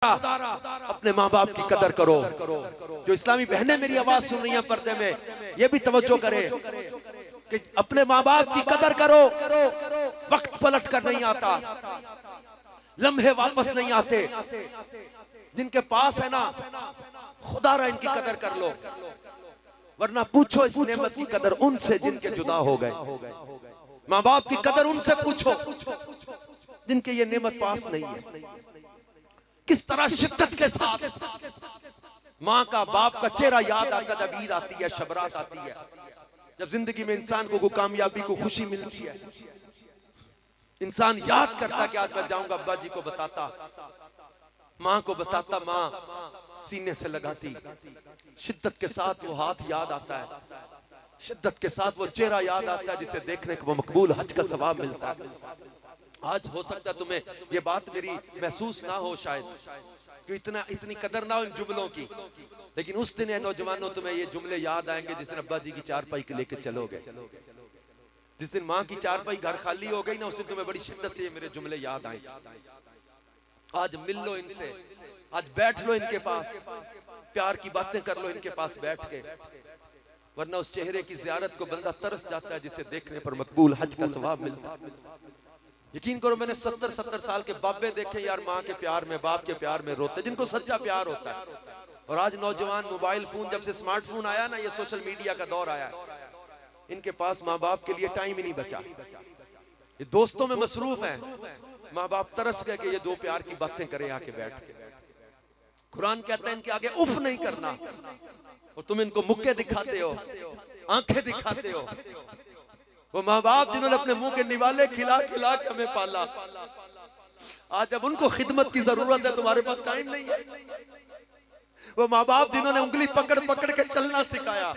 अपने माँ बाप की कदर करो। जो इस्लामी बहनें मेरी आवाज सुन रही हैं पर्दे में, ये भी तवज्जो करें कि अपने माँ बाप की कदर करो। वक्त पलट कर नहीं आता, लम्हे वापस नहीं आते। जिनके पास है ना, खुदा रहा इनकी कदर कर लो, वरना पूछो इस नेमत की कदर उनसे जिनके जुदा हो गए। माँ बाप की कदर उनसे पूछो जिनके ये नेमत पास नहीं है। किस तरह शिद्दत के साथ माँ का बाप का चेहरा याद आता जब ईद आती है, शबरात आती है, जब जिंदगी में इंसान को कामयाबी को खुशी मिलती है। इंसान याद करता कि आज मैं जाऊंगा अब्बा जी को बताता, माँ को बताता, माँ सीने से लगाती। शिद्दत के साथ वो हाथ याद आता है, शिद्दत के साथ वो चेहरा याद आता है जिसे देखने को मकबूल हज का सवाब मिलता है। आज हो सकता है तुम्हें ये बात मेरी महसूस ना हो, शायद कि इतनी कदर ना हो इन जुमलों की, लेकिन उस दिन है नौजवानों तुम्हें ये जुमले याद आएंगे जिस दिन अब्बा जी की चारपाई के लेके चलोगे। जिस दिन माँ की चारपाई घर खाली हो गई ना, उस दिन तुम्हें बड़ी शिद्दत से ये मेरे जुमले याद आएंगे। आज मिल लो इनसे, आज बैठ लो इनके पास, प्यार की बातें कर लो इनके पास बैठ के, वरना उस चेहरे की ज़ियारत को बंदा तरस जाता है जिसे देखने पर मकबूल हज का सवाब मिलता है। यकीन करो मैंने 70-70 साल के बाबे देखे यार, माँ के प्यार में, बाप के प्यार में रोते, जिनको सच्चा प्यार होता है। और आज नौजवान मोबाइल फोन, जब से स्मार्टफोन आया ना, ये सोशल मीडिया का दौर आया, इनके पास माँ बाप के लिए टाइम ही नहीं बचा। ये दोस्तों में मसरूफ हैं, माँ बाप तरस गए कि ये दो प्यार की बातें करें आके बैठ के। कुरान कहता है इनके आगे उफ नहीं करना, और तुम इनको मुक्के दिखाते हो, आंखें दिखाते हो। वो माँ बाप जिन्होंने अपने मुंह के निवाले खिला खिला के हमें पाला, आज जब उनको खिदमत की जरूरत है तुम्हारे पास टाइम नहीं है। वो माँ बाप जिन्होंने उंगली पकड़ पकड़ के चलना सिखाया,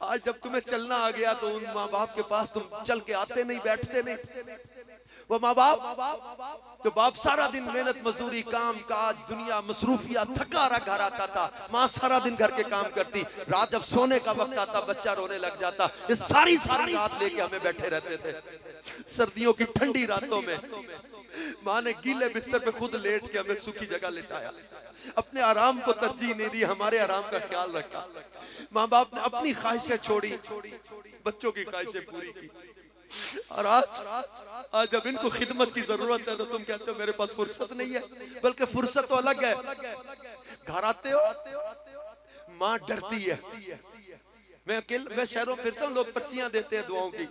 आज जब तुम्हें चलना आ गया तो उन माँ बाप के पास तुम चल के आते नहीं, बैठते नहीं। वो माँ बाप जो बाप सारा दिन मेहनत मजदूरी काम काज दुनिया मसरूफिया थका रहा घर आता था, माँ सारा दिन घर के काम करती, रात जब सोने का वक्त आता बच्चा रोने लग जाता, ये सारी रात लेके हमें बैठे रहते थे। सर्दियों की ठंडी रातों में माँ ने गीले बिस्तर पे खुद लेट के हमें सूखी जगह लिटाया, अपने आराम को तरजीह नहीं दी, हमारे आराम का ख्याल रखा। माँ बाप ने अपनी ख्वाहिशें छोड़ी, बच्चों की ख्वाहिशें पूरी की। और आज जब इनको खिदमत की जरूरत है तो तुम कहते हो मेरे पास फुर्सत नहीं है, बल्कि फुर्सत तो अलग है। घर आते हो माँ डरती है। मैं शहरों फिरता हूँ, लोग पर्चियां देते हैं दुआओं की,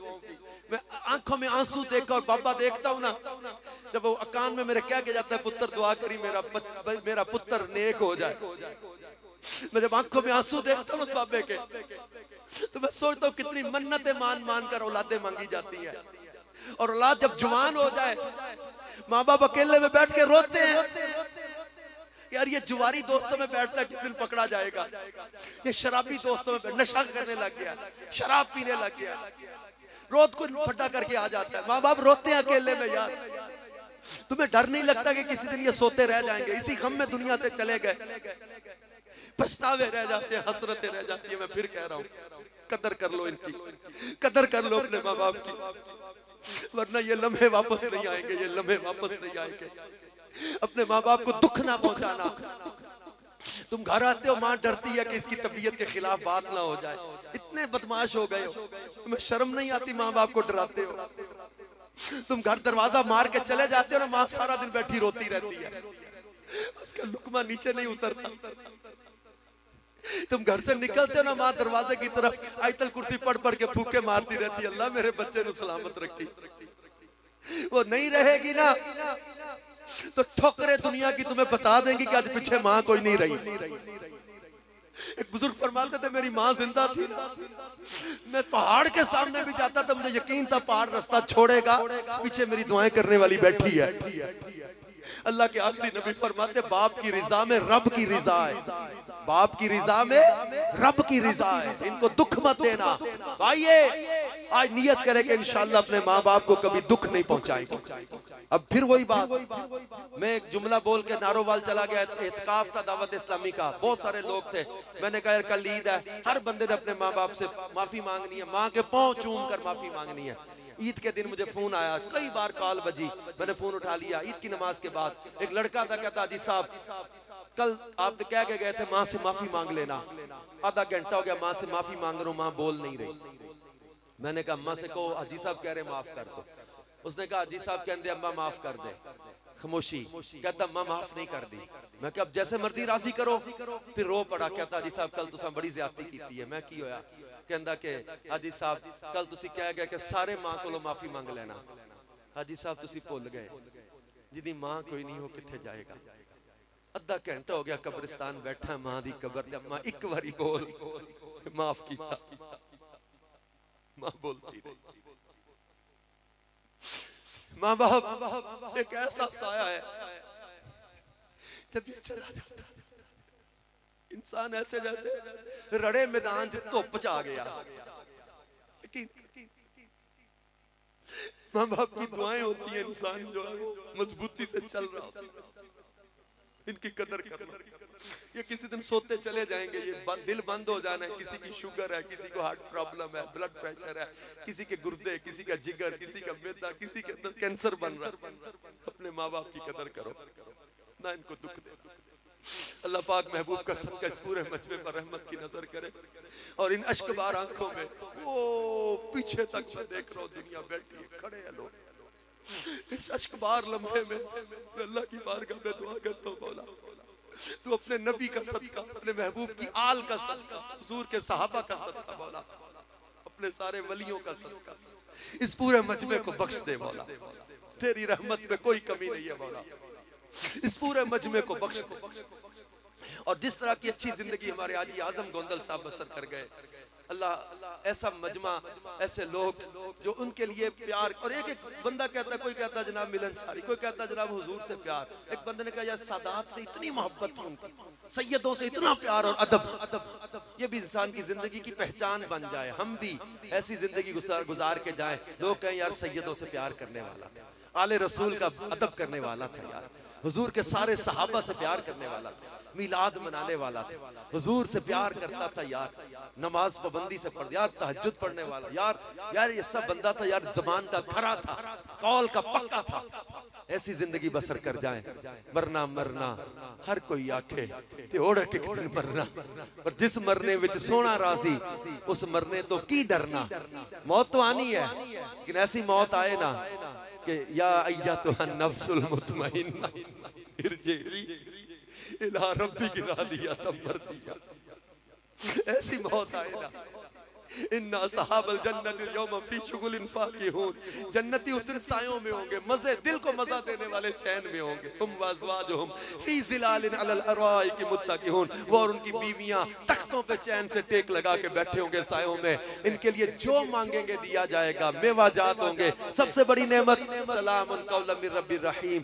मैं आंखों में आंसू देखकर और बाबा देखता हूँ ना, जब वो कान में मेरे क्या कह जाता है, पुत्र दुआ करी मेरा पुत्र नेक हो जाए। मैं जब आंखों में आंसू देखता हूँ उस बाबे के, तो मैं सोचता हूँ कितनी मन्नतें मान मान कर औलादें मांगी जाती है। और औलाद जब जवान हो जाए, माँ बाप अकेले में बैठ के रोते हैं, यार ये जुआरी दोस्तों में बैठता है, किस दिन पकड़ा जाएगा। ये शराबी दोस्तों में नशा करने लग गया, शराब पीने लग गया, रोज को फटा करके आ जाता है। माँ बाप रोते हैं अकेले में। यार तुम्हें डर नहीं लगता कि किसी दिन ये सोते रह जाएंगे, इसी गम में दुनिया से चले गए, पछतावे रह जाते हैं, हसरतें रह जाती है। मैं फिर कह रहा हूँ कदर कर लो इनकी, कदर कर लो अपने माँ बाप की, वरना ये लम्हे वापस नहीं आएंगे, ये लम्हे वापस नहीं आएंगे। अपने माँ बाप को दुख ना पहुंचाना। तुम घर आते हो, माँ डरती है कि इसकी तबीयत के खिलाफ बात ना हो जाए, इतने बदमाश हो गए हो, तुम्हें शर्म नहीं आती माँ बाप को डराते हो। तुम घर दरवाजा मार के चले जाते हो ना, माँ सारा दिन बैठी रोती रहती है, उसका लुकमा नीचे नहीं उतरता। तुम घर से निकलते हो ना, माँ दरवाजे की तरफ आयतल कुर्सी पढ़ पढ़ के फूके मारती रहती है, अल्लाह मेरे बच्चे को सलामत रखी। वो नहीं रहेगी ना तो ठोकरे दुनिया की तुम्हें बता देंगी कि आज पीछे माँ कोई नहीं रही। एक बुजुर्ग फरमाते थे मेरी माँ जिंदा थी ना, मैं पहाड़ के सामने भी जाता था, मुझे यकीन था पहाड़ रास्ता छोड़ेगा, पीछे मेरी दुआएं करने वाली बैठी है। अल्लाह के आखिरी नबी फरमाते बाप की रिजा में रब की रिजा है, बाप की रिजा में रब की रिजा है, इनको दुख मत देना। आइए आज नियत करें कि इंशाअल्लाह अपने माँ बाप को कभी दुख नहीं पहुंचाएंगे। अब फिर वही बात, मैं एक जुमला बोल के नारोवाल चला गया, एतकाफ था दावत इस्लामी का, बहुत सारे लोग थे। मैंने कहा यार कल ईद है, हर बंदे ने अपने माँ बाप से माफी मांगनी है, माँ के पांव चूम कर माफी मांगनी है। ईद के दिन मुझे फोन आया, कई बार कॉल बजी, मैंने फोन उठा लिया। ईद की नमाज के बाद एक लड़का था, कहता हाजी साहब कल आपने कह के गए थे माँ से माफी मांग लेना, आधा घंटा हो गया माँ से माफी मांग रहा हूँ, माँ बोल नहीं रही। मैंने कहा अम्मा से कहो हाजी साहब कह रहे माफ कर दो। उसने कहा हाजी साहब कहते अम्मा माफ कर दे। खामोशी। कहता अम्मा माफ नहीं कर दी। मैं क्या अब जैसे मर्जी राजी करो। फिर रो पड़ा, कहता हाजी साहब कल तुसा बड़ी ज्यादती की है। मैं की होया? कहता कि हाजी साहब कल तुसी कह गए कि सारे मां को माफी मांग लेना। हाजी साहब तुसी भुल गए, जिदी मां कोई नहीं हो किथे जाएगा। अद्धा घंटा हो गया कब्रिस्तान बैठा मां दी कब्र ते, अम्मा एक बारी बोल माफ कीता। मां बोलती रही। मां बाप एक ऐसा साया है, तबीयत चला जाता इंसान ऐसे जैसे रड़े मैदान च धुप च आ गया। मां बाप की दुआएं होती है, इंसान जो है मजबूती से चल रहा होता है, इनकी कदर करना। ये किसी दिन सोते चले जाएंगे, ये दिल बंद हो जाना है। किसी की शुगर है, किसी को हार्ट प्रॉब्लम है, ब्लड प्रेशर है, किसी के गुर्दे, किसी का जिगर, किसी का मैदा, किसी के अंदर कैंसर बन रहा है। अपने माँ बाप की कदर करो ना, इनको दुख दे। अल्लाह पाक महबूब का सदका इस पूरे मजमे पर रहमत की नजर करे। और इन अश्कबार आंखों में वो पीछे तक मैं देख रहा हूँ, दुनिया बैठी है, खड़े हैं लोग। इस अश्कबार लम्हे में अल्लाह की बारगाह में दुआ करता हूँ, मौला तू अपने नबी का सदका, अपने महबूब की आल का सदका, हुजूर के सहाबा का सदका, मौला अपने सारे वलियों का सदका इस पूरे मजमे को बख्श दे मौला। तेरी रहमत में कोई कमी नहीं है मौला, इस पूरे मजमे को बख्श दे। और जिस तरह की अच्छी जिंदगी हमारे आजी आजम गोंदल साहब बसर कर गए, अल्लाह ऐसा मजमा, ऐसे लोग जो उनके लिए प्यार। और एक एक बंदा कहता, कोई कहता जनाब मिलनसारी, कोई कहता जनाब हुजूर से प्यार। एक बंदे ने कहा यार सादात से इतनी मोहब्बत थी उनकी, सैयदों से इतना प्यार और अदब। ये भी इंसान की जिंदगी की पहचान बन जाए, हम भी ऐसी जिंदगी गुजार के जाएं, लोग कहें यार सैयदों से प्यार करने वाला था, आले रसूल का अदब करने वाला था, यार हुजूर के सारे सहाबा से प्यार करने वाला था, मिलाद मनाने वाला था, हुजूर से प्यार करता था, यार नमाज पाबंदी से पढ़, यार तहज्जुद पढ़ने वाला, यार ये सब बंदा था यार, जबान का खरा था, कौल का पक्का था। ऐसी जिंदगी बसर कर जाए। मरना मरना हर कोई आखे ते ओढ़ के कितने मरना, पर जिस मरने विच सोना राजी उस मरने तो की डरना। मौत तो आनी है, लेकिन ऐसी मौत आए ना कि या अय्यतुहा नफ्सुल मुतमइन्ना इरजिई इला रब्बिकी रादियतम मर्दिया। ऐसी मौत आए ना, इन्ना सहाबल जन्नतिल यौमा फी शुगुलिन फाकिहून, जन्नती उस दिन सायों में होंगे, मजे दिल को मजा देने वाले चैन में होंगे। हुम वअज़वाजुहुम फी ज़िलालिन अलल अराइकि मुत्तकिऊन, वो और उनकी बीवियां तख्तों पे चैन से टेक लगा के बैठे होंगे सायों में। इनके लिए जो मांगेंगे दिया जाएगा, मेवा जात होंगे। सबसे बड़ी नेमत सलामुन कौलन मिर रब्बिर रहीम,